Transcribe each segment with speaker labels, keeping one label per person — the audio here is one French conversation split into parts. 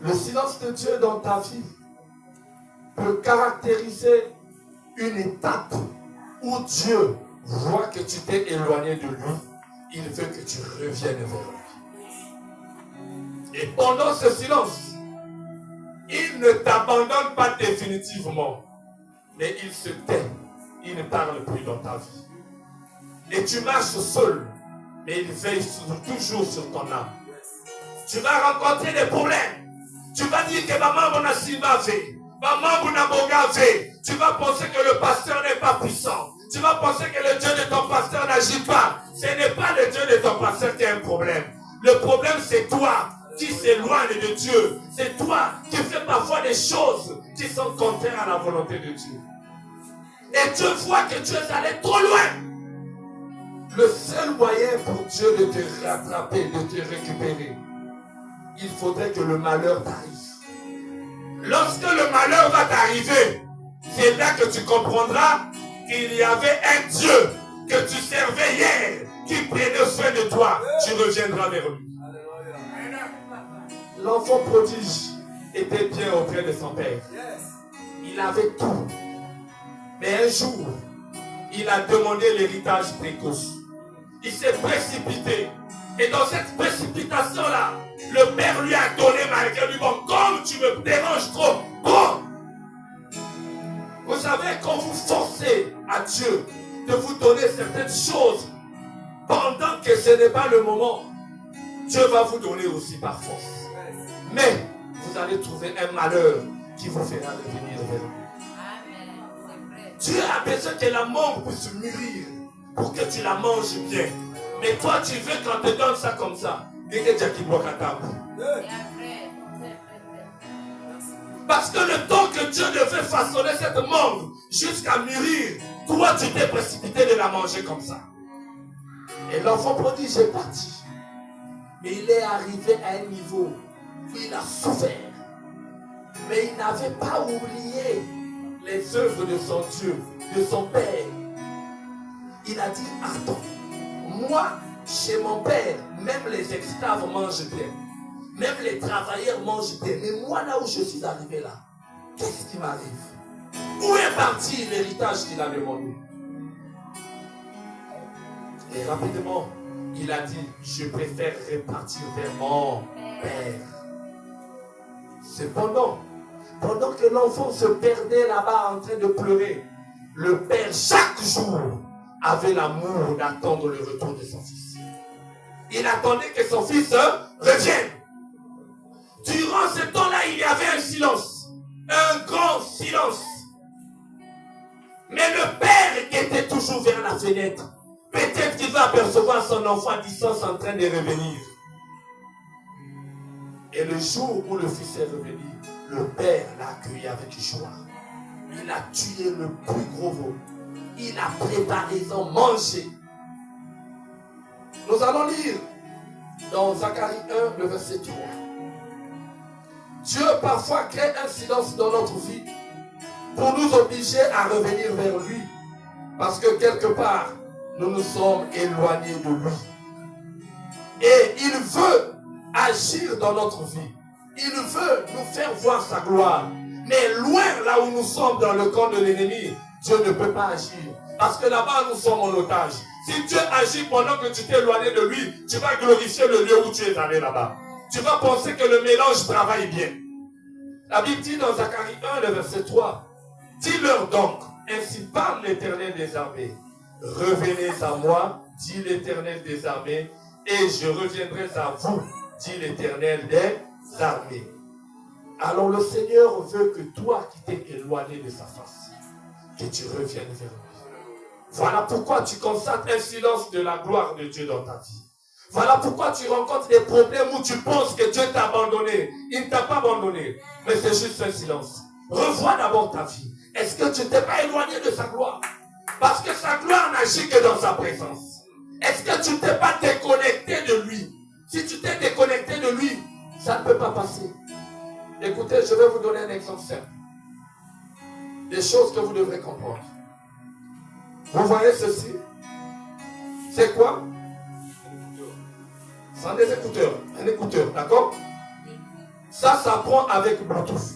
Speaker 1: Le silence de Dieu dans ta vie peut caractériser une étape où Dieu voit que tu t'es éloigné de lui. Il veut que tu reviennes vers lui. Et pendant ce silence, il ne t'abandonne pas définitivement, mais il se tait. Il ne parle plus dans ta vie. Et tu marches seul, mais il veille toujours sur ton âme. Tu vas rencontrer des problèmes. Tu vas dire que maman n'a pas fait. Maman n'a pas fait. Tu vas penser que le pasteur n'est pas puissant. Tu vas penser que le Dieu de ton pasteur n'agit pas. Ce n'est pas le Dieu de ton pasteur qui a un problème. Le problème, c'est toi qui s'éloigne de Dieu. C'est toi qui fais parfois des choses qui sont contraires à la volonté de Dieu. Et Dieu voit que tu es allé trop loin. Le seul moyen pour Dieu de te rattraper, de te récupérer, il faudrait que le malheur t'arrive. Lorsque le malheur va t'arriver, c'est là que tu comprendras qu'il y avait un Dieu que tu servais hier, qui prenait soin de toi. Tu reviendras vers lui. L'enfant prodige était bien auprès de son père. Il avait tout. Mais un jour, il a demandé l'héritage précoce. Il s'est précipité. Et dans cette précipitation-là, le père lui a donné malgré lui. Bon, comme tu me déranges trop, bon. Vous savez, quand vous forcez à Dieu de vous donner certaines choses, pendant que ce n'est pas le moment, Dieu va vous donner aussi par force. Mais vous allez trouver un malheur qui vous fera revenir vers lui. Dieu a besoin que la mangue puisse mûrir pour que tu la manges bien. Mais toi, tu veux qu'on te donne ça comme ça. Parce que le temps que Dieu devait façonner cette mangue jusqu'à mûrir, toi, tu t'es précipité de la manger comme ça. Et l'enfant prodige est parti. Mais il est arrivé à un niveau où il a souffert. Mais il n'avait pas oublié les œuvres de son Dieu, de son Père. Il a dit, attends, moi, chez mon Père, même les esclaves mangent bien. Même les travailleurs mangent bien. Mais moi, là où je suis arrivé là, qu'est-ce qui m'arrive? Où est parti l'héritage qu'il a demandé? Et rapidement, il a dit, je préfère repartir vers mon Père. Cependant, pendant que l'enfant se perdait là-bas en train de pleurer, le Père, chaque jour, avait l'amour d'attendre le retour de son fils. Il attendait que son fils revienne. Durant ce temps-là, il y avait un silence. Un grand silence. Mais le Père qui était toujours vers la fenêtre, peut-être qu'il va apercevoir son enfant à distance en train de revenir. Et le jour où le fils est revenu, le Père l'a accueilli avec joie. Il a tué le plus gros veau. Il a préparé, ils ont mangé. Nous allons lire dans Zacharie 1, le verset 3. Dieu parfois crée un silence dans notre vie pour nous obliger à revenir vers lui. Parce que quelque part, nous nous sommes éloignés de lui. Et il veut agir dans notre vie. Il veut nous faire voir sa gloire. Mais loin là où nous sommes dans le camp de l'ennemi, Dieu ne peut pas agir. Parce que là-bas, nous sommes en otage. Si Dieu agit pendant que tu t'es éloigné de lui, tu vas glorifier le lieu où tu es allé là-bas. Tu vas penser que le mélange travaille bien. La Bible dit dans Zacharie 1, le verset 3, « Dis-leur donc, ainsi parle l'Éternel des armées. Revenez à moi, dit l'Éternel des armées, et je reviendrai à vous, dit l'Éternel des armées. » Alors le Seigneur veut que toi qui t'es éloigné de sa face, que tu reviennes vers lui. Voilà pourquoi tu constates un silence de la gloire de Dieu dans ta vie. Voilà pourquoi tu rencontres des problèmes où tu penses que Dieu t'a abandonné. Il ne t'a pas abandonné, mais c'est juste un silence. Revois d'abord ta vie. Est-ce que tu ne t'es pas éloigné de sa gloire? Parce que sa gloire n'agit que dans sa présence. Est-ce que tu ne t'es pas déconnecté de lui? Si tu t'es déconnecté de lui, ça ne peut pas passer. Écoutez, je vais vous donner un exemple simple. Des choses que vous devrez comprendre. Vous voyez ceci? C'est quoi? Sans des écouteurs. Un écouteur, d'accord? Ça s'apprend avec Bluetooth.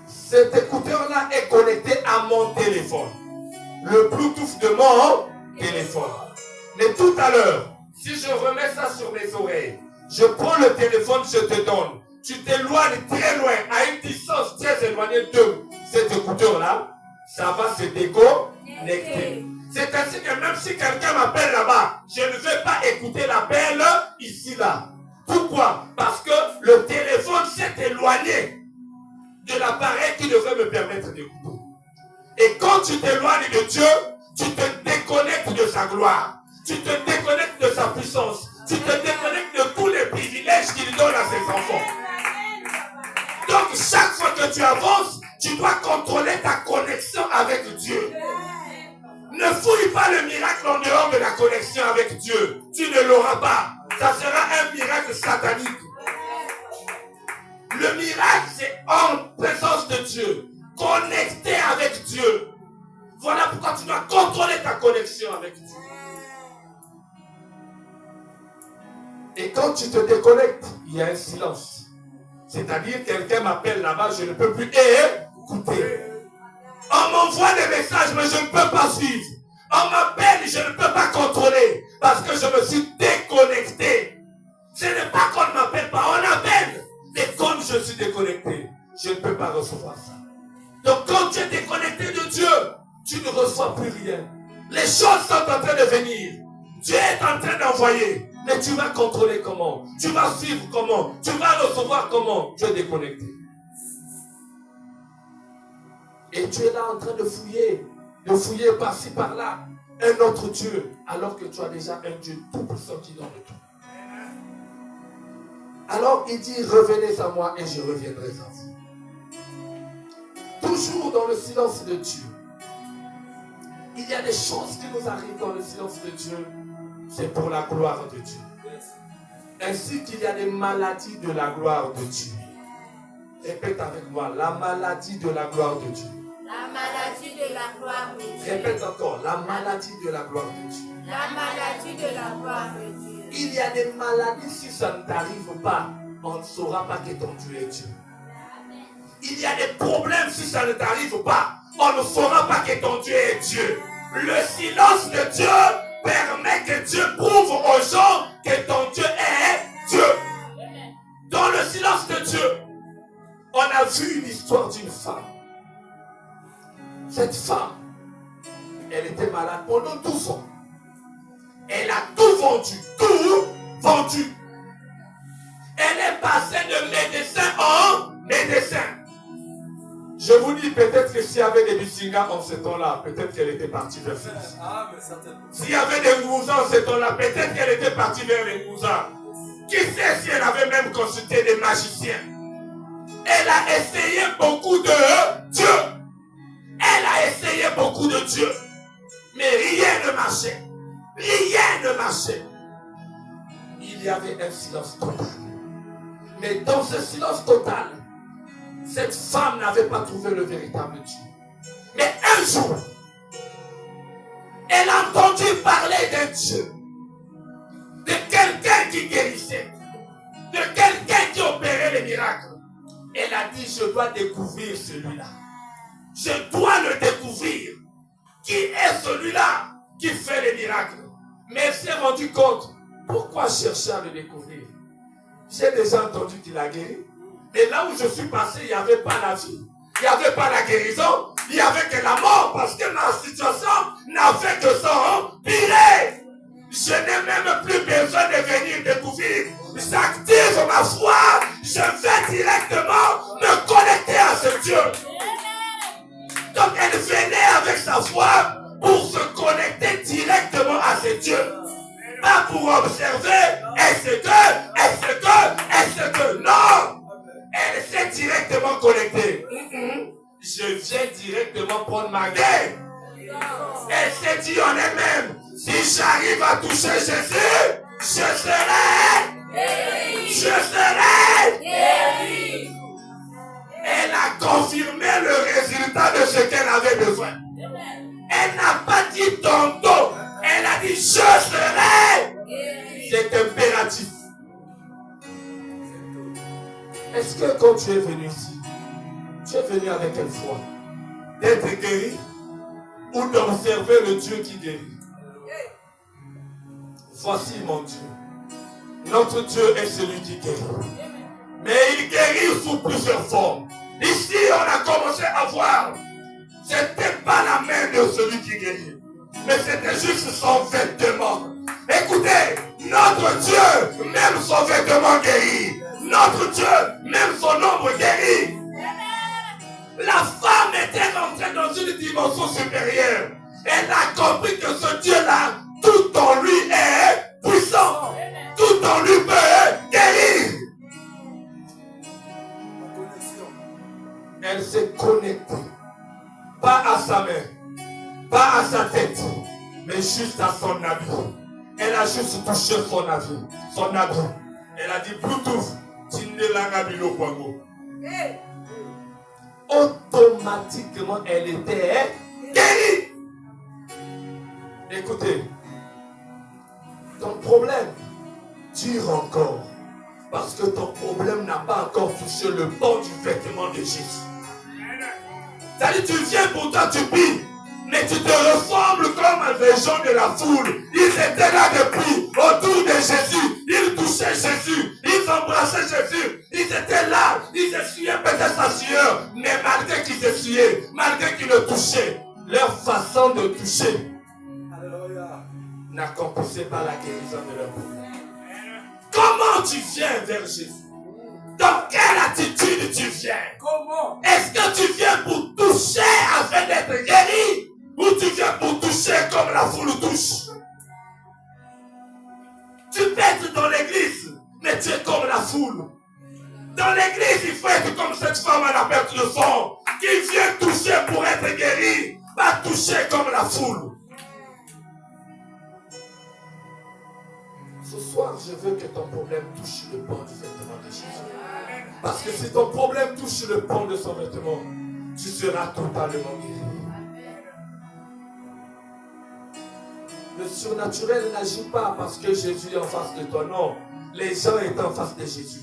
Speaker 1: Cet écouteur-là est connecté à mon téléphone. Le Bluetooth de mon téléphone. Mais tout à l'heure, si je remets ça sur mes oreilles, je prends le téléphone, je te donne. Tu t'éloignes très loin, à une distance très éloignée de cet écouteur-là, ça va se déconnecter. C'est ainsi que même si quelqu'un m'appelle là-bas, je ne vais pas écouter l'appel ici, là. Pourquoi? Parce que le téléphone s'est éloigné de l'appareil qui devrait me permettre d'écouter. Et quand tu t'éloignes de Dieu, tu te déconnectes de sa gloire. Tu te déconnectes de sa puissance. Tu te déconnectes de tous les privilèges qu'il donne à ses enfants. Donc chaque fois que tu avances, tu dois contrôler ta connexion avec Dieu. Ne fouille pas le miracle en dehors de la connexion avec Dieu. Tu ne l'auras pas. Ça sera un miracle satanique. Le miracle, c'est en présence de Dieu. Connecté avec Dieu. Voilà pourquoi tu dois contrôler ta connexion avec Dieu. Et quand tu te déconnectes, il y a un silence. C'est-à-dire, quelqu'un m'appelle là-bas, je ne peux plus écouter. On m'envoie des messages, mais je ne peux pas suivre. On m'appelle, je ne peux pas contrôler. Parce que je me suis déconnecté. Ce n'est pas qu'on ne m'appelle pas, on appelle. Mais comme je suis déconnecté, je ne peux pas recevoir ça. Donc quand tu es déconnecté de Dieu, tu ne reçois plus rien. Les choses sont en train de venir. Dieu est en train d'envoyer. Mais tu vas contrôler comment? Tu vas suivre comment? Tu vas recevoir comment? Tu es déconnecté. Et tu es là en train de fouiller par-ci, par-là, un autre Dieu, alors que tu as déjà un Dieu tout puissant qui donne tout. Alors il dit, revenez à moi et je reviendrai à vous. Toujours dans le silence de Dieu. Il y a des choses qui nous arrivent dans le silence de Dieu. C'est pour la gloire de Dieu. Ainsi qu'il y a des maladies de la gloire de Dieu. Répète avec moi, la maladie de la gloire de Dieu.
Speaker 2: La maladie de la gloire de Dieu.
Speaker 1: Répète encore, la maladie de la gloire de Dieu.
Speaker 2: La maladie de la gloire de Dieu.
Speaker 1: Il y a des maladies, si ça ne t'arrive pas, on ne saura pas que ton Dieu est Dieu. Il y a des problèmes, si ça ne t'arrive pas, on ne saura pas que ton Dieu est Dieu. Le silence de Dieu permet que Dieu prouve aux gens que ton Dieu est Dieu. Dans le silence de Dieu, on a vu l'histoire d'une femme. Cette femme, elle était malade pendant 12 ans. Elle a tout vendu, tout vendu. Elle est passée de médecin en médecin. Je vous dis peut-être que s'il y avait des Bisinga en ce temps-là, peut-être qu'elle était partie vers ça. S'il y avait des Ngouzas en ce temps-là, peut-être qu'elle était partie vers les Ngouzas. Qui sait si elle avait même consulté des magiciens? Elle a essayé beaucoup de Dieu. Elle a essayé beaucoup de Dieu. Mais rien ne marchait. Rien ne marchait. Il y avait un silence total. Mais dans ce silence total, cette femme n'avait pas trouvé le véritable Dieu. Mais un jour, elle a entendu parler d'un Dieu. De quelqu'un qui guérissait. De quelqu'un qui opérait les miracles. Elle a dit, je dois découvrir celui-là. Je dois le découvrir. Qui est celui-là qui fait les miracles? Mais elle s'est rendue compte. Pourquoi chercher à le découvrir? J'ai déjà entendu qu'il a guéri. Mais là où je suis passé, il n'y avait pas la vie. Il n'y avait pas la guérison. Il n'y avait que la mort. Parce que ma situation n'a fait que s'empirer. Je n'ai même plus besoin de venir découvrir. J'active ma foi. Je vais directement me connecter à ce Dieu. Donc elle venait avec sa foi pour se connecter directement à ce Dieu. Pas pour observer, est-ce que, non. Elle s'est directement connectée. Je viens directement prendre ma guerre. Elle s'est dit en elle-même, si j'arrive à toucher Jésus, je serai guéri. Elle a confirmé le résultat de ce qu'elle avait besoin. Elle n'a pas dit tantôt. Elle a dit je serai. C'est impératif. Est-ce que quand tu es venu ici, tu es venu avec quelle foi? D'être guéri ou d'observer le Dieu qui guérit? Voici mon Dieu. Notre Dieu est celui qui guérit. Mais il guérit sous plusieurs formes. Ici, on a commencé à voir. C'était pas la main de celui qui guérit. Mais c'était juste son vêtement. Écoutez, notre Dieu, même son vêtement guérit. Notre Dieu, même son ombre guérit. La femme était rentrée dans une dimension supérieure. Elle a compris que ce Dieu-là, tout en lui est puissant. Tout en lui peut guérir. Elle s'est connectée. Pas à sa main, pas à sa tête, mais juste à son habit. Elle a juste touché son habit. Elle a dit Bluetooth, Tindelangabilo Kwango. Automatiquement, elle était guérie. Écoutez, ton problème dure encore. Parce que ton problème n'a pas encore touché le bord du vêtement de Jésus. C'est-à-dire, tu viens pour toi, tu pries, mais tu te ressembles comme les gens de la foule. Ils étaient là depuis, autour de Jésus. Ils touchaient Jésus. Ils embrassaient Jésus. Ils étaient là. Ils essuyaient peut-être sa sueur. Mais malgré qu'ils essuyaient, malgré qu'ils le touchaient, leur façon de toucher n'accomplissait pas la guérison de leur problème. Comment tu viens vers Jésus? Dans quelle attitude tu viens? Comment? Est-ce que tu viens pour toucher afin d'être guéri? Ou tu viens pour toucher comme la foule touche? Tu peux être dans l'église, mais tu es comme la foule. Dans l'église, il faut être comme cette femme à la perte de sang, qui vient toucher pour être guéri, pas toucher comme la foule. Ce soir, je veux que ton problème touche le pan du vêtement de Jésus. Parce que si ton problème touche le pan de son vêtement, tu seras totalement guéri. Le surnaturel n'agit pas parce que Jésus est en face de toi. Non, les gens étaient en face de Jésus.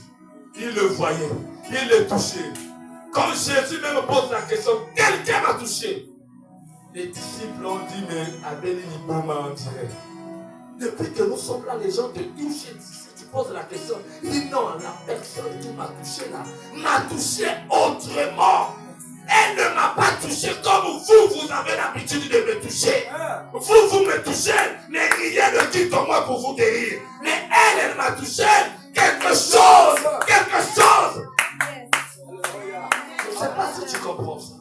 Speaker 1: Ils le voyaient, ils le touchaient. Quand Jésus même pose la question, quelqu'un m'a touché. Les disciples ont dit, mais Abel Niboma en dirait. Depuis que nous sommes là, les gens te touchent. Tu poses la question. Il dit non, la personne qui m'a touché là, m'a touché autrement. Elle ne m'a pas touché comme vous avez l'habitude de me toucher. Vous me touchez, mais rien ne quitte moi pour vous guérir. Mais elle m'a touché quelque chose. Je ne sais pas si tu comprends ça.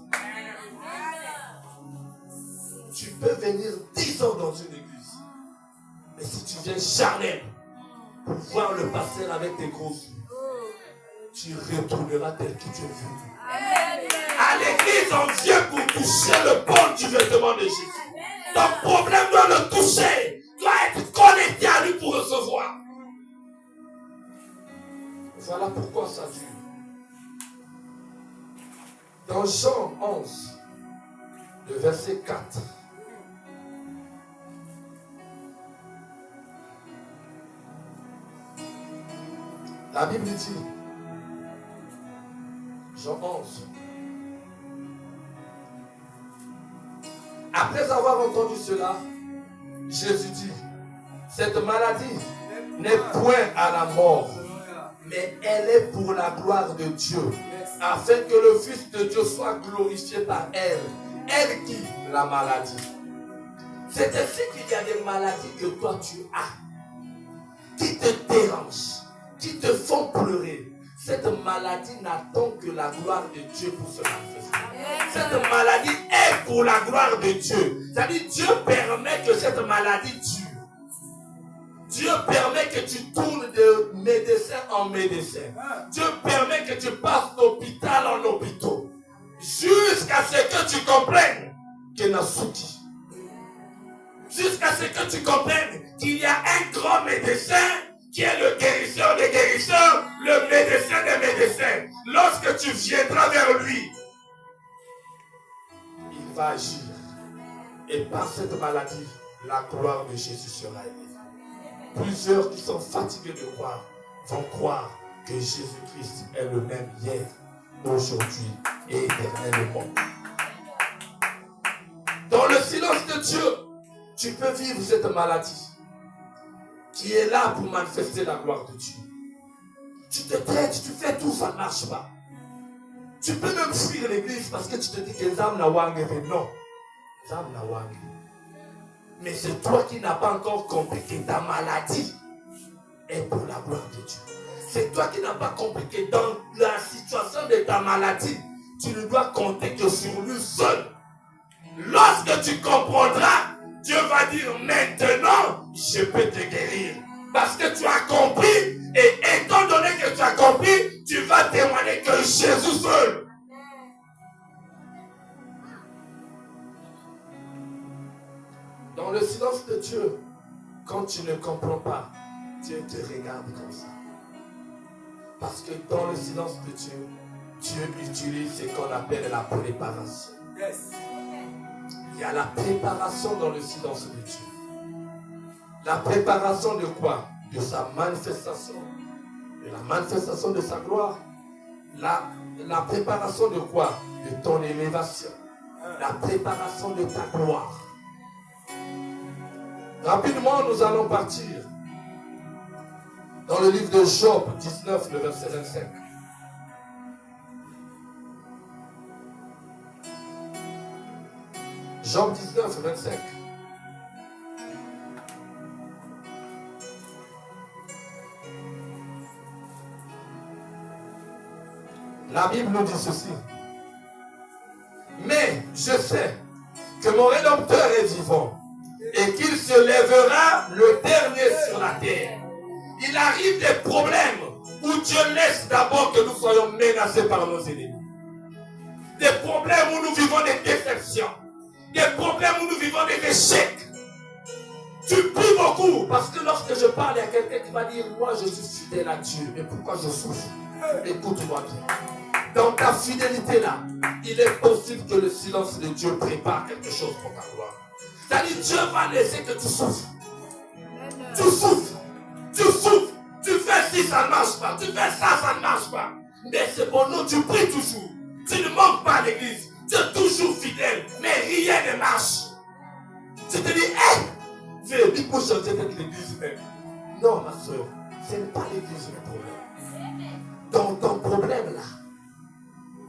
Speaker 1: Tu peux venir 10 ans dans une église. Mais si tu viens charnel pour voir le pasteur avec tes gros yeux, tu retourneras tel que tu es venu. À l'église, on vient pour toucher le pont du vêtement de Jésus. Ton problème doit le toucher, doit être connecté à lui pour recevoir. Voilà pourquoi ça dure. Dans Jean 11, le verset 4. La Bible dit, Jean 11, après avoir entendu cela, Jésus dit, cette maladie n'est point à la mort, mais elle est pour la gloire de Dieu, afin que le Fils de Dieu soit glorifié par elle. Elle qui? La maladie. C'est ainsi qu'il y a des maladies que toi tu as, qui te dérangent, qui te font pleurer. Cette maladie n'attend que la gloire de Dieu pour se manifester. Cette maladie est pour la gloire de Dieu. C'est-à-dire Dieu permet que cette maladie dure. Dieu permet que tu tournes de médecin en médecin. Dieu permet que tu passes d'hôpital en hôpital. Jusqu'à ce que tu comprennes que Nasuki. Jusqu'à ce que tu comprennes qu'il y a un grand médecin qui est le guérisseur des guérisseurs, le médecin des médecins. Lorsque tu viendras vers lui, il va agir. Et par cette maladie, la gloire de Jésus sera élevée. Plusieurs qui sont fatigués de croire vont croire que Jésus-Christ est le même hier, aujourd'hui et éternellement. Dans le silence de Dieu, tu peux vivre cette maladie qui est là pour manifester la gloire de Dieu. Tu te traites, tu fais tout, ça ne marche pas. Tu peux même fuir l'église parce que tu te dis que les âmes n'ont non. Les âmes n'ont. Mais c'est toi qui n'as pas encore compris que ta maladie est pour la gloire de Dieu. C'est toi qui n'as pas compris que dans la situation de ta maladie, tu ne dois compter que sur lui seul. Lorsque tu comprendras, Dieu va dire maintenant, je peux te guérir. Parce que tu as compris, et étant donné que tu as compris, tu vas témoigner que Jésus seul. Dans le silence de Dieu, quand tu ne comprends pas, Dieu te regarde comme ça. Parce que dans le silence de Dieu, Dieu utilise ce qu'on appelle la préparation. Yes. Il y a la préparation dans le silence de Dieu. La préparation de quoi? De sa manifestation. De la manifestation de sa gloire. La préparation de quoi? De ton élévation. La préparation de ta gloire. Rapidement, nous allons partir dans le livre de Job 19, le verset 25. Job 19, 25. La Bible nous dit ceci. Mais je sais que mon Rédempteur est vivant et qu'il se lèvera le dernier sur la terre. Il arrive des problèmes où Dieu laisse d'abord que nous soyons menacés par nos ennemis. Des problèmes où nous vivons des déceptions. Des problèmes où nous vivons des échecs. Tu pries beaucoup parce que lorsque je parle, il y a quelqu'un qui va dire moi je suis fidèle à Dieu. Mais pourquoi je souffre? Écoute-moi bien. Dans ta fidélité là, il est possible que le silence de Dieu prépare quelque chose pour ta gloire. C'est-à-dire Dieu va laisser que tu souffres. Tu souffres. Tu souffres. Tu fais ci, ça ne marche pas. Tu fais ça, ça ne marche pas. Mais c'est bon, non, tu pries toujours. Tu ne manques pas à l'église. Tu es toujours fidèle. Mais rien ne marche. Tu te dis, je vais vite pour changer l'église même. Non, ma soeur, ce n'est pas l'église le problème. Dans ton problème là,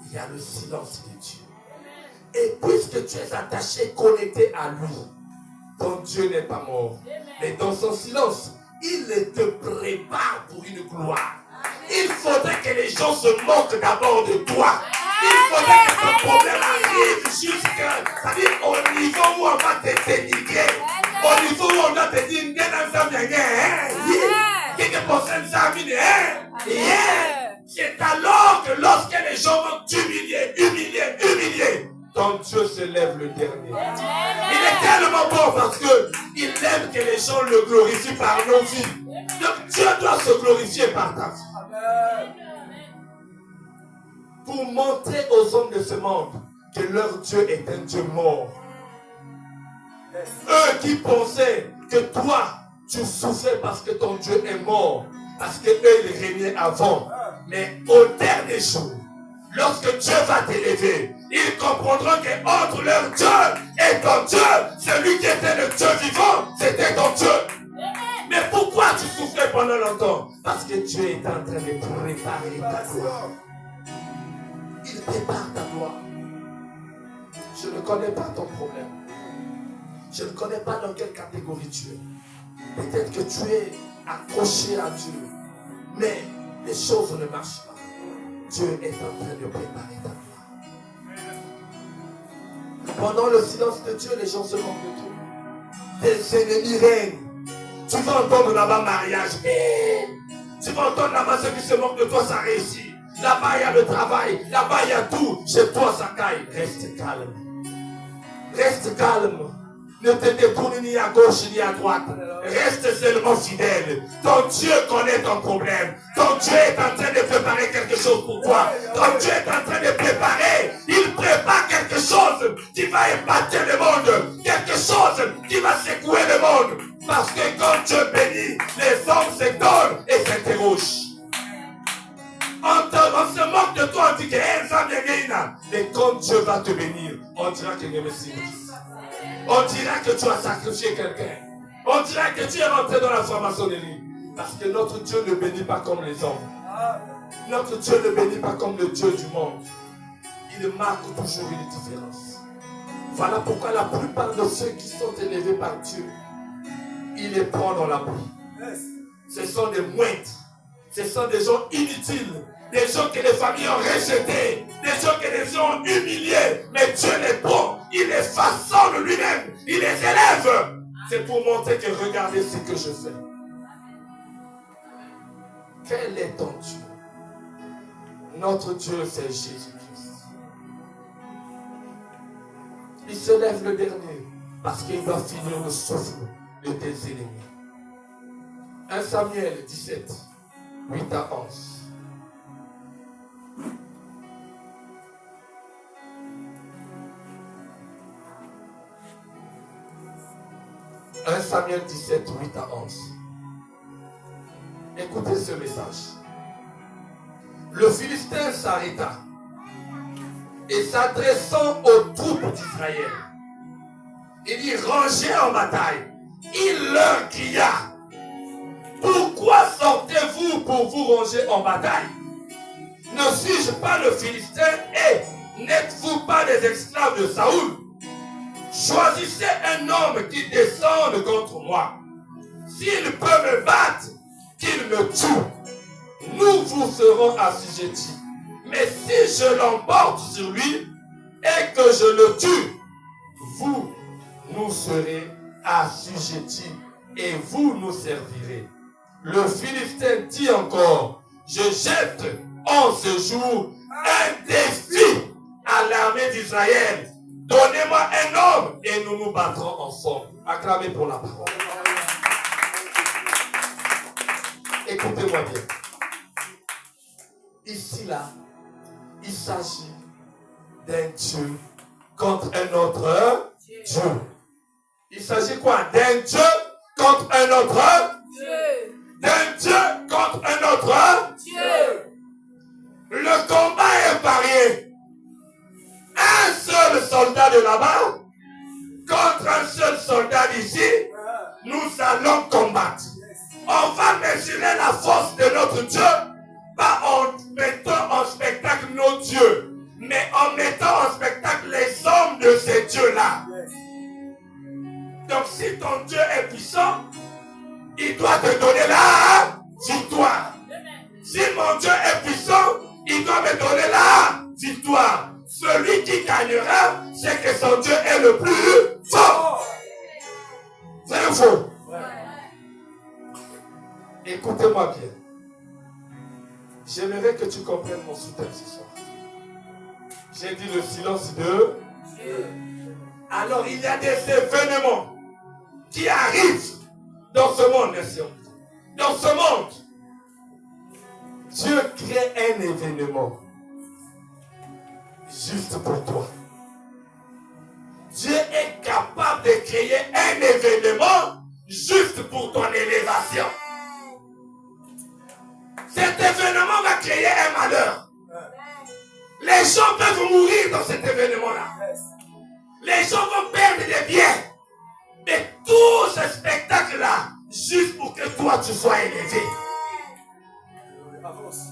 Speaker 1: il y a le silence de Dieu. Et puisque tu es attaché, connecté à lui, ton Dieu n'est pas mort. Mais dans son silence, il te prépare pour une gloire. Il faudrait que les gens se moquent d'abord de toi. Il faudrait que ton problème arrive jusqu'à, c'est-à-dire au niveau où on va te dénigrer. Au niveau où on va te dire, c'est alors que lorsque les gens vont t'humilier, ton Dieu se lève le dernier. Il est tellement bon parce qu'il aime que les gens le glorifient par nos vies. Donc Dieu doit se glorifier par ta vie. Pour montrer aux hommes de ce monde que leur Dieu est un Dieu mort. Eux qui pensaient que toi, tu souffrais parce que ton Dieu est mort. Parce que eux, ils régnaient avant. Mais au dernier jour, lorsque Dieu va t'élever, ils comprendront qu'entre leur Dieu et ton Dieu, celui qui était le Dieu vivant, c'était ton Dieu. Mais pourquoi tu souffrais pendant longtemps? Parce que Dieu est en train de préparer ta gloire. Il prépare ta gloire. Je ne connais pas ton problème. Je ne connais pas dans quelle catégorie tu es. Peut-être que tu es accroché à Dieu. Mais les choses ne marchent pas. Dieu est en train de préparer ta gloire. Pendant le silence de Dieu, les gens se moquent de toi. Tes ennemis règnent. Tu vas entendre là-bas mariage. Tu vas entendre là-bas ceux qui se moquent de toi, ça réussit. Là-bas, il y a le travail. Là-bas, il y a tout. Chez toi, ça caille. Reste calme. Reste calme. Ne te détourne ni à gauche ni à droite. Reste seulement fidèle. Ton Dieu connaît ton problème. Ton Dieu est en train de préparer quelque chose pour toi. Ton Dieu est en train de préparer. Il prépare quelque chose qui va épater le monde. Quelque chose qui va secouer le monde. Parce que quand Dieu bénit, les hommes s'étonnent et s'interrogent. Dieu va te bénir, on dira qu'il est Messie. On dira que tu as sacrifié quelqu'un. On dira que tu es rentré dans la franc-maçonnerie. Parce que notre Dieu ne bénit pas comme les hommes. Notre Dieu ne bénit pas comme le Dieu du monde. Il marque toujours une différence. Voilà pourquoi la plupart de ceux qui sont élevés par Dieu, il les prend dans l'abri. Ce sont des moindres. Ce sont des gens inutiles. Des gens que les familles ont rejetés. Des gens que les gens ont humiliés. Mais Dieu les prend. Il les façonne lui-même. Il les élève. C'est pour montrer que regardez ce que je fais. Quel est ton Dieu? Notre Dieu, c'est Jésus-Christ. Il se lève le dernier parce qu'il doit finir le souffle de tes ennemis. 1 Samuel 17, 8 à 11. « 1 Samuel 17, 8 à 11. » Écoutez ce message. Le Philistin s'arrêta et s'adressant aux troupes d'Israël, il dit: rangez en bataille. Il leur cria: pourquoi sortez-vous pour vous ranger en bataille? Ne suis-je pas le Philistin et n'êtes-vous pas des esclaves de Saoul? Choisissez un homme qui descende contre moi. S'il peut me battre, qu'il me tue. Nous vous serons assujettis. Mais si je l'emporte sur lui et que je le tue, vous nous serez assujettis et vous nous servirez. Le Philistin dit encore: je jette en ce jour un défi à l'armée d'Israël. Donnez-moi un homme et nous nous battrons ensemble. Acclamez pour la parole. Écoutez-moi bien. Ici, là, il s'agit d'un Dieu contre un autre Dieu. Il s'agit quoi? D'un Dieu contre un autre Dieu. D'un Dieu contre un autre Dieu. Le combat est varié. Un seul soldat de là-bas contre un seul soldat d'ici, nous allons combattre. On va mesurer la force de notre Dieu, pas en mettant en spectacle nos dieux, mais en mettant en spectacle les hommes de ces dieux-là. Donc si ton Dieu est puissant, il doit te donner la victoire. Si mon Dieu est puissant, il doit me donner la victoire. Celui qui gagnera, c'est que son Dieu est le plus fort. C'est un faux. Écoutez-moi bien. J'aimerais que tu comprennes mon sous-thème ce soir. J'ai dit le silence de Dieu. Alors il y a des événements qui arrivent dans ce monde, nation. Dans ce monde, Dieu crée un événement juste pour toi. Dieu est capable de créer un événement juste pour ton élévation. Cet événement va créer un malheur. Les gens peuvent mourir dans cet événement-là. Les gens vont perdre des biens. Mais tout ce spectacle-là, juste pour que toi tu sois élevé.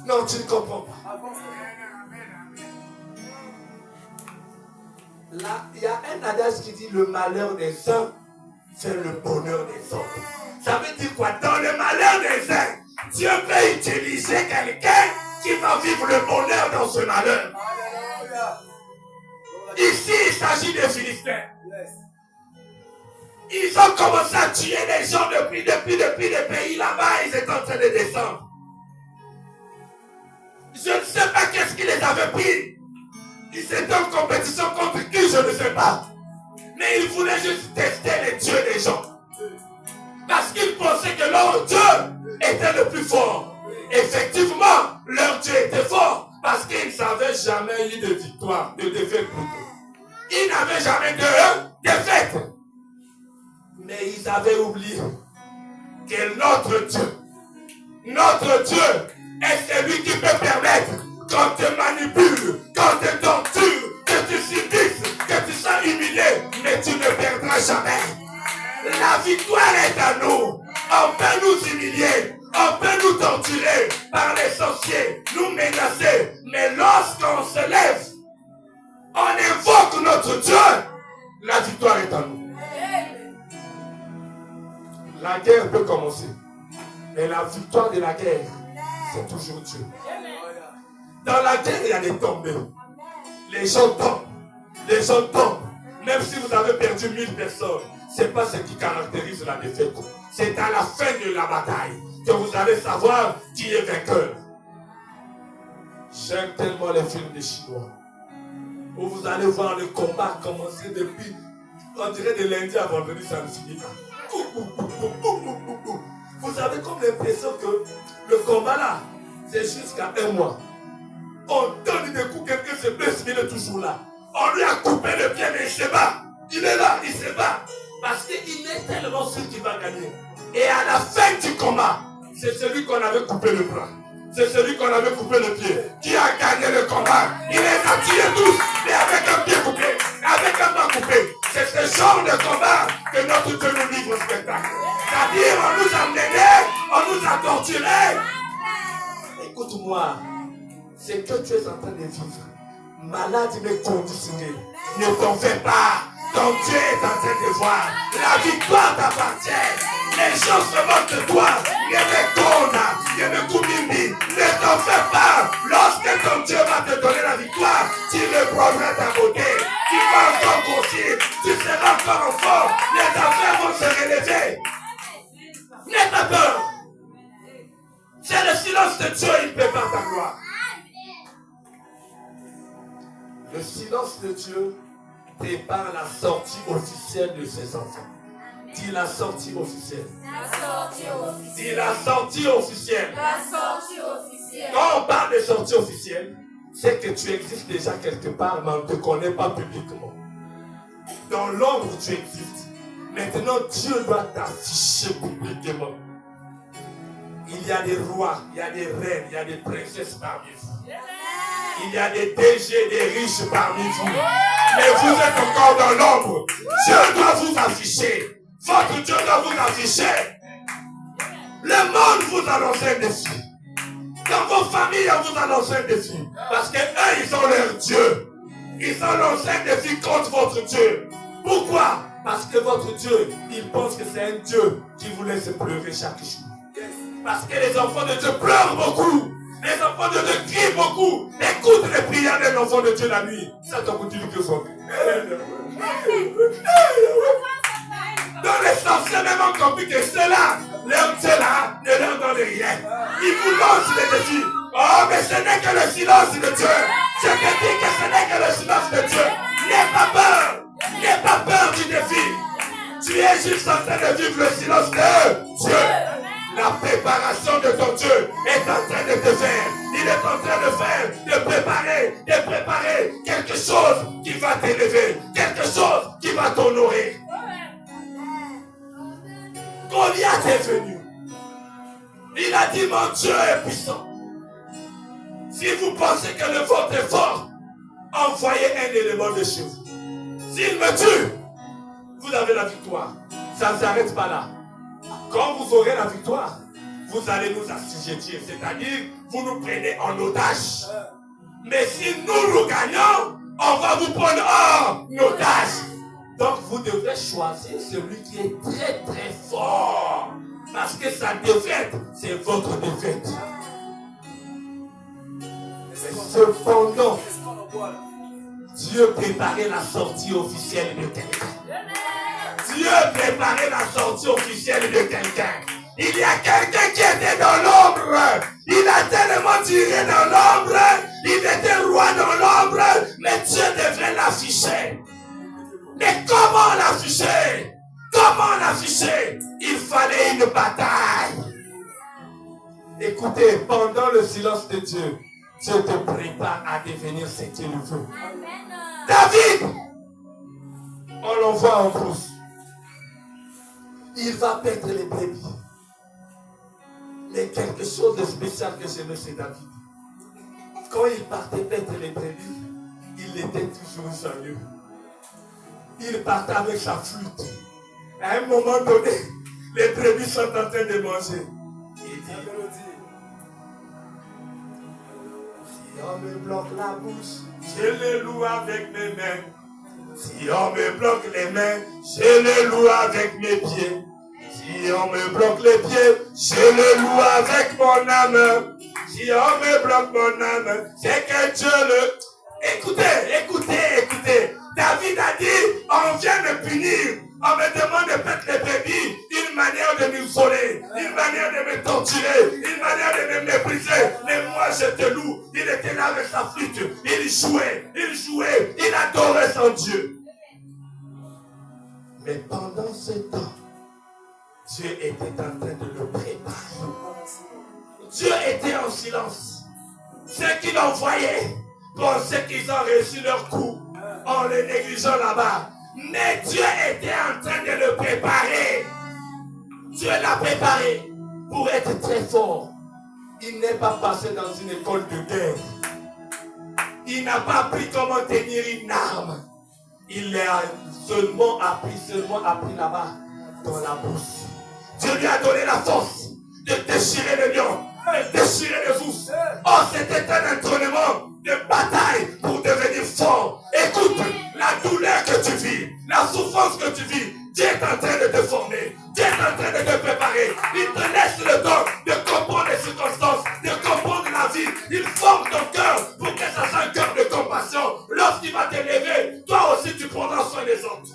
Speaker 1: Non, tu ne comprends pas. Là, il y a un adage qui dit: le malheur des uns fait le bonheur des autres. Ça veut dire quoi? Dans le malheur des uns, Dieu peut utiliser quelqu'un qui va vivre le bonheur dans ce malheur. Ici, il s'agit des Philistins. Ils ont commencé à tuer les gens depuis les pays là-bas. Ils étaient en train de descendre. Je ne sais pas qu'est-ce qui les avait pris. Ils étaient en compétition contre qui, je ne sais pas. Mais ils voulaient juste tester les dieux des gens. Parce qu'ils pensaient que leur Dieu était le plus fort. Effectivement, leur Dieu était fort. Parce qu'ils n'avaient jamais eu de victoire, de défaite plutôt. Ils n'avaient jamais de défaite. Mais ils avaient oublié que notre Dieu est celui qui peut permettre, quand tu manipules, quand tu tortures, que tu La victoire est à nous. On peut nous humilier, on peut nous torturer par les sorciers, nous menacer. Mais lorsqu'on se lève, on invoque notre Dieu, la victoire est à nous. La guerre peut commencer, mais la victoire de la guerre, c'est toujours Dieu. Dans la guerre, il y a des tombées. Les gens tombent. Les gens tombent. Même si vous avez perdu 1000 personnes, ce n'est pas ce qui caractérise la défaite. C'est à la fin de la bataille que vous allez savoir qui est vainqueur. J'aime tellement les films des Chinois, où vous allez voir le combat commencer depuis, on dirait de lundi à vendredi, ça ne finit pas. Vous avez comme l'impression que le combat là, c'est jusqu'à 1 mois. On donne des coups, quelqu'un se blesse, mais il est toujours là. On lui a coupé le pied, mais il se bat. Il est là, il se bat. Parce qu'il est tellement sûr qu'il va gagner. Et à la fin du combat, c'est celui qu'on avait coupé le bras. C'est celui qu'on avait coupé le pied. Qui a gagné le combat. Il les a tués tous, mais avec un pied coupé, avec un bras coupé. C'est ce genre de combat que notre Dieu nous livre au spectacle. C'est-à-dire, on nous a menés, on nous a torturés. Écoute-moi, ce que tu es en train de vivre, malade mais conditionné, ne t'en fais pas. Ton Dieu est en train de voir. La victoire t'appartient. Les gens se moquent de toi. Ne t'en fais pas. Lorsque ton Dieu va te donner la victoire, tu le prendras ta beauté. Tu vas encore grossir. Tu seras encore en forme. Les affaires vont se relever. N'aie pas peur. C'est le silence de Dieu, il prépare ta gloire. Le silence de Dieu prépare la sortie officielle de ses enfants. Dis la sortie officielle.
Speaker 2: La sortie officielle.
Speaker 1: Dis la sortie officielle.
Speaker 2: La sortie officielle.
Speaker 1: Quand on parle de sortie officielle, c'est que tu existes déjà quelque part, mais on ne te connaît pas publiquement. Dans l'ombre, tu existes. Maintenant, Dieu doit t'afficher publiquement. Il y a des rois, il y a des reines, il y a des princesses parmi vous. Il y a des DG, des riches parmi vous. Mais vous êtes encore dans l'ombre. Dieu doit vous afficher. Votre Dieu doit vous afficher. Le monde vous annonce un défi. Dans vos familles, on vous annonce un défi. Parce que eux, ils ont leur Dieu. Ils annoncent un défi contre votre Dieu. Pourquoi? Parce que votre Dieu, il pense que c'est un Dieu qui vous laisse pleurer chaque jour. Parce que les enfants de Dieu pleurent beaucoup. Les enfants de Dieu crient beaucoup. Écoute les prières des enfants de Dieu la nuit. Ça t'a coûté le cœur. Dans les sorciers même ont compris que cela, leur Dieu là, ne leur donne rien. Ils vous lancent les défis. Oh, mais ce n'est que le silence de Dieu. Je te dis que ce n'est que le silence de Dieu. N'aie pas peur. N'aie pas peur du défi. Tu es juste en train de vivre le silence de Dieu. La préparation de ton Dieu est en train de te faire. Il est en train de faire, de préparer quelque chose qui va t'élever, quelque chose qui va t'honorer. Goliath est venu. Il a dit, mon Dieu est puissant. Si vous pensez que le vôtre est fort, envoyez un élément de chez vous. S'il me tue, vous avez la victoire. Ça ne s'arrête pas là. Quand vous aurez la victoire, vous allez nous assujettir. C'est-à-dire, vous nous prenez en otage. Mais si nous gagnons, on va vous prendre en otage. Donc, vous devrez choisir celui qui est très très fort. Parce que sa défaite, c'est votre défaite. Cependant, Dieu préparait la sortie officielle de quelqu'un. Dieu préparait la sortie officielle de quelqu'un. Il y a quelqu'un qui était dans l'ombre. Il a tellement tiré dans l'ombre. Il était roi dans l'ombre. Mais Dieu devrait l'afficher. Mais comment l'afficher? Comment l'afficher? Il fallait une bataille. Écoutez, pendant le silence de Dieu, Dieu te prépare à devenir ce qu'il veut. David, on l'envoie en brousse. Il va perdre les brebis. Mais quelque chose de spécial que j'aimais chez David. Quand il partait perdre les brebis, il était toujours joyeux. Il partait avec sa flûte. À un moment donné, les brebis sont en train de manger. Il dit, si on me bloque la bouche, je le loue avec mes mains. Si on me bloque les mains, je le loue avec mes pieds. Si on me bloque les pieds, je le loue avec mon âme. Si on me bloque mon âme, c'est que Dieu le... Écoutez. David a dit, on vient me punir. On me demande de mettre les brebis, une manière de me voler, une manière de me torturer, une manière de me mépriser. Mais moi je te loue. Il était là avec sa flûte, il jouait, il adorait son Dieu. Mais pendant ce temps, Dieu était en train de le préparer. Dieu était en silence. Ceux qui l'ont voyé pensaient qu'ils ont reçu leur coup en les négligeant là-bas. Mais Dieu était en train de le préparer. Dieu l'a préparé pour être très fort. Il n'est pas passé dans une école de guerre. Il n'a pas appris comment tenir une arme. Il a seulement appris là-bas dans la bourse. Dieu lui a donné la force de déchirer le lion, de déchirer les ours. Oh, c'était un entraînement de bataille pour devenir fort. Écoute, la douleur que tu vis, la souffrance que tu vis, Dieu est en train de te former. Dieu est en train de te préparer. Il te laisse le temps de comprendre les circonstances, de comprendre la vie. Il forme ton cœur pour que ça soit un cœur de compassion. Lorsqu'il va te lever, toi aussi tu prendras soin des autres.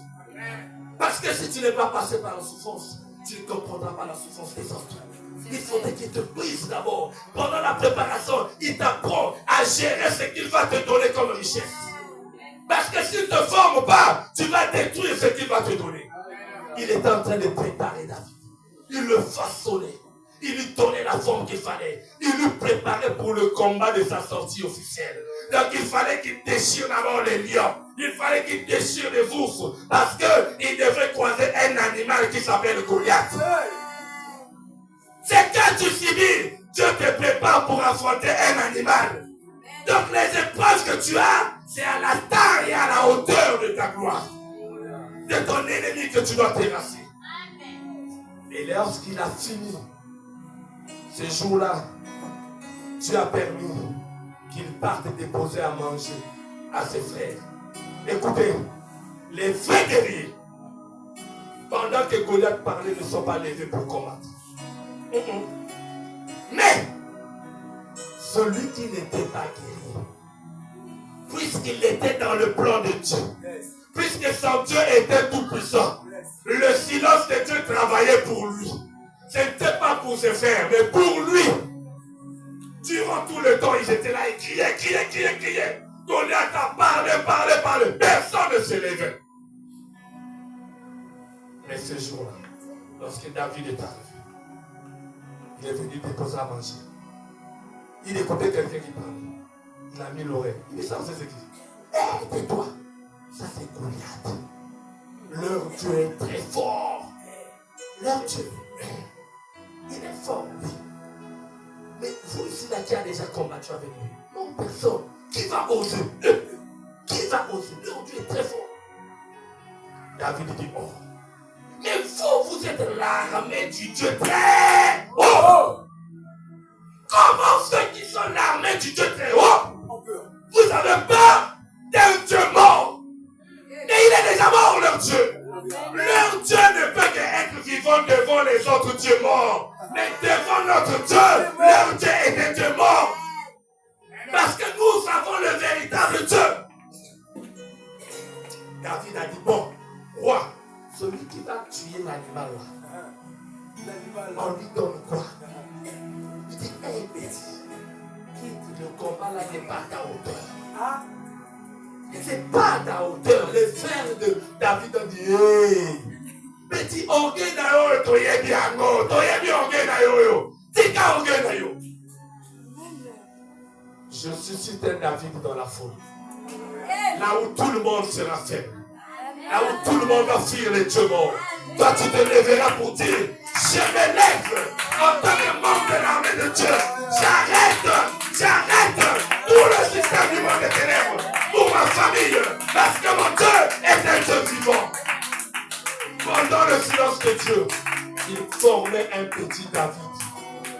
Speaker 1: Parce que si tu n'es pas passé par la souffrance, tu ne comprendras pas la souffrance des autres. Il faudrait qu'il te brise d'abord. Pendant la préparation, il t'apprend à gérer ce qu'il va te donner comme richesse. Parce que s'il ne te forme pas, tu vas détruire ce qu'il va te donner. Il est en train de préparer David. Il le façonnait. Il lui donnait la forme qu'il fallait. Il lui préparait pour le combat de sa sortie officielle. Donc il fallait qu'il déchire d'abord les lions. Il fallait qu'il déchire les ours. Parce qu'il devait croiser un animal qui s'appelle Goliath. C'est quand tu subis, Dieu te prépare pour affronter un animal. Donc les épreuves que tu as, c'est à la taille et à la hauteur de ta gloire. De ton ennemi que tu dois terrasser. Et lorsqu'il a fini, ce jour-là, Dieu a permis qu'il parte déposer à manger à ses frères. Écoutez, les vrais guerriers, pendant que Goliath parlait, ne sont pas levés pour combattre. Mais, celui qui n'était pas guéri, puisqu'il était dans le plan de Dieu, puisque son Dieu était tout puissant, le silence de Dieu travaillait pour lui. Ce n'était pas pour ses frères, mais pour lui. Durant tout le temps, ils étaient là, ils criaient. Goliath a parlé. Personne ne se levait. Mais ce jour-là, lorsque David est arrivé, il est venu déposer à manger. Il écoutait quelqu'un qui parlait. Il a mis l'oreille. Il dit ça, c'est ce qu'il dit. Tais-toi. Ça, c'est Goliath. Leur Dieu est très fort. Leur Dieu, il est fort, oui. Mais vous ici, là, qui a déjà combattu avec lui? Non, personne. Qui va oser? Qui va oser? Leur Dieu est très fort. David dit, oh. Mais vous êtes l'armée du Dieu très haut. Comment ceux qui sont l'armée du Dieu très haut? Vous avez peur d'un Dieu mort. Et il est déjà mort, leur Dieu. Leur Dieu ne peut qu'être vivant devant les autres dieux morts. Mais devant notre Dieu, leur Dieu est un Dieu mort. Parce que nous avons le véritable Dieu. David a dit, bon, roi, celui qui va tuer l'animal là, on lui donne quoi? Il dit, hey, quitte le combat là n'est pas à ta hauteur. C'est pas à ta hauteur. Les frères de David ont dit, hey, petit orgueil d'ailleurs, toye biango, toye bi orgueil d'ailleurs, tika orgueil d'ailleurs. Je suscite un David dans la foule. Là où tout le monde sera faible. Là où tout le monde va fuir les dieux morts. Toi tu te lèveras pour dire, je me lève en tant que membre de l'armée de Dieu. J'arrête tout le système du monde des ténèbres. Pour ma famille, parce que mon Dieu est un Dieu vivant. Pendant le silence de Dieu, il formait un petit David.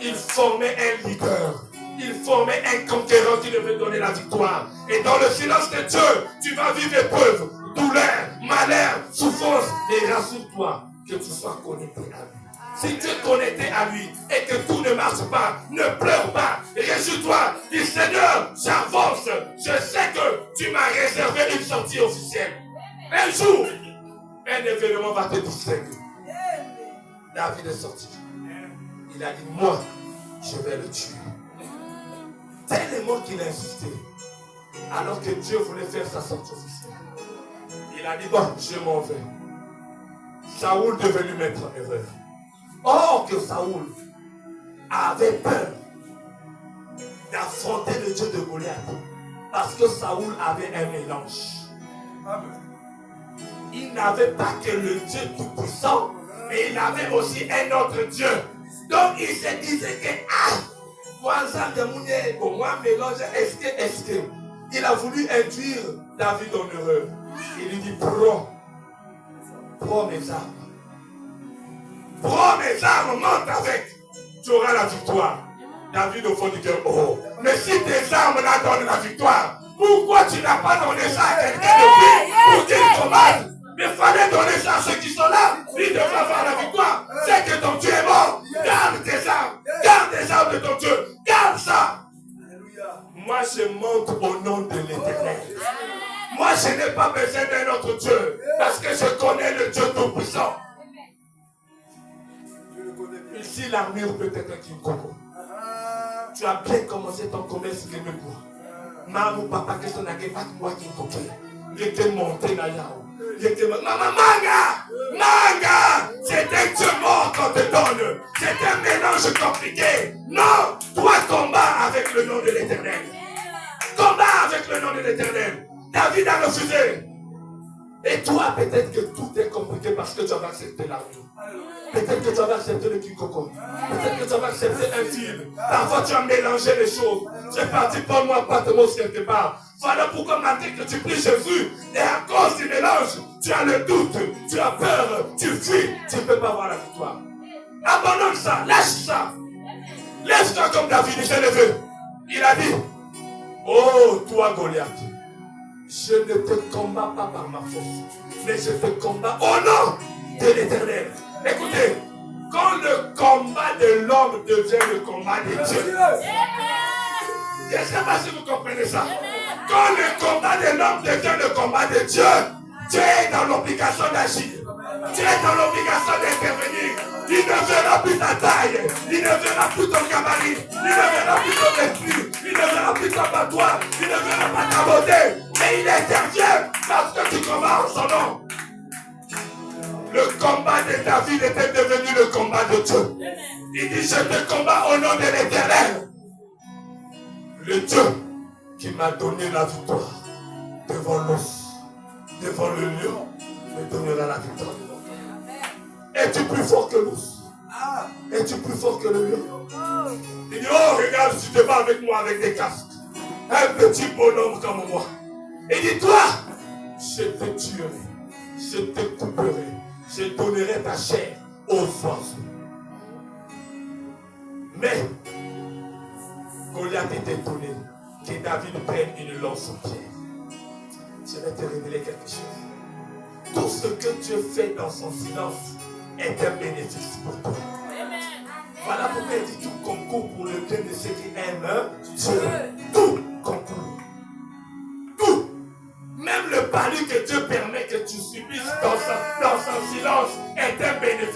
Speaker 1: Il formait un leader. Il formait un conquérant qui devait donner la victoire. Et dans le silence de Dieu, tu vas vivre épreuve, douleur, malheur, souffrance. Et rassure-toi que tu sois connecté à lui. Si tu es connecté à lui et que tout ne marche pas, ne pleure pas. Réjouis-toi. Dis Seigneur, j'avance. Je sais que tu m'as réservé une sortie officielle. Un jour, un événement va te distinguer. David est sorti. Il a dit, moi, je vais le tuer. Tellement qu'il a insisté. Alors que Dieu voulait faire sa sortie officielle. Il a dit, bon, je m'en vais. Saoul devenu maître en erreur. Or que Saoul avait peur d'affronter le Dieu de Goliath. Parce que Saoul avait un mélange. Il n'avait pas que le Dieu tout-puissant, mais il avait aussi un autre Dieu. Donc il se disait que, moi mélange, est-ce que. Il a voulu induire David en erreur. Il lui dit, prends mes armes. Prends mes armes, monte avec. Tu auras la victoire. David au fond du cœur, oh. Mais si tes armes là donnent la victoire, pourquoi tu n'as pas donné ça à quelqu'un de plus pour qu'il combatte? Mais il fallait donner ça à ceux qui sont là. Ils devraient avoir la victoire. C'est que ton Dieu est mort. Garde tes armes. Garde les armes de ton Dieu. Garde ça. Moi, je monte au nom de l'Éternel. Moi, je n'ai pas besoin d'un autre Dieu. Parce que je connais le Dieu tout-puissant. Ici, l'armure peut être un Kinkoko. Tu as bien commencé ton commerce de quoi. Maman, papa, qu'est-ce qu'on a fait? Moi, Kinkoko. Il était monté dans là-haut. Maman, manga, c'est un Dieu mort qu'on te donne. C'est un mélange compliqué. Non, toi combat avec le nom de l'Éternel. Combat avec le nom de l'Éternel. David a refusé. Et toi, peut-être que tout est compliqué parce que tu vas accepter l'armure. Peut-être que tu vas accepter le Kinkoko. Peut-être que tu vas accepter un fil. Parfois, tu as mélangé les choses. Tu es parti pour moi, pas de mots quelque part. Voilà pourquoi maintenant que tu pries Jésus, et à cause du mélange, tu as le doute, tu as peur, tu fuis, tu ne peux pas avoir la victoire. Abandonne ça, lâche ça. Lève-toi comme David, il s'est levé. Il a dit, oh, toi Goliath, je ne te combats pas par ma force, mais je te combats au nom de l'Éternel. Écoutez, quand le combat de l'homme devient le combat de Dieu, je ne sais pas si vous comprenez ça. Quand le combat de l'homme devient le combat de Dieu, tu es dans l'obligation d'agir. Tu es dans l'obligation d'intervenir. Il ne verra plus ta taille. Il ne verra plus ton gabarit. Il ne verra plus ton esprit. Il ne verra plus ton patois. Il ne verra pas ta beauté. Mais il intervient parce que tu combats en son nom. Le combat de David était devenu le combat de Dieu. Il dit, je te combats au nom de l'Éternel. Le Dieu qui m'a donné la victoire devant l'os, devant le lion, me donnera la victoire. Es-tu plus fort que l'os? Es-tu plus fort que le lion? Il dit, oh regarde, tu te bats avec moi avec des casques. Un petit bonhomme comme moi. Il dit, toi, je te tuerai, je te couperai, je donnerai ta chair aux oiseaux. Mais Goliath est étonné que David prenne une lance en pierre. Je vais te révéler quelque chose. Tout ce que Dieu fait dans son silence est un bénéfice pour toi. Voilà pourquoi il dit tout concourt pour le bien de ceux qui aiment Dieu. Tout concourt. Tout. Même le palu que Dieu permet que tu subisses dans son silence est un bénéfice.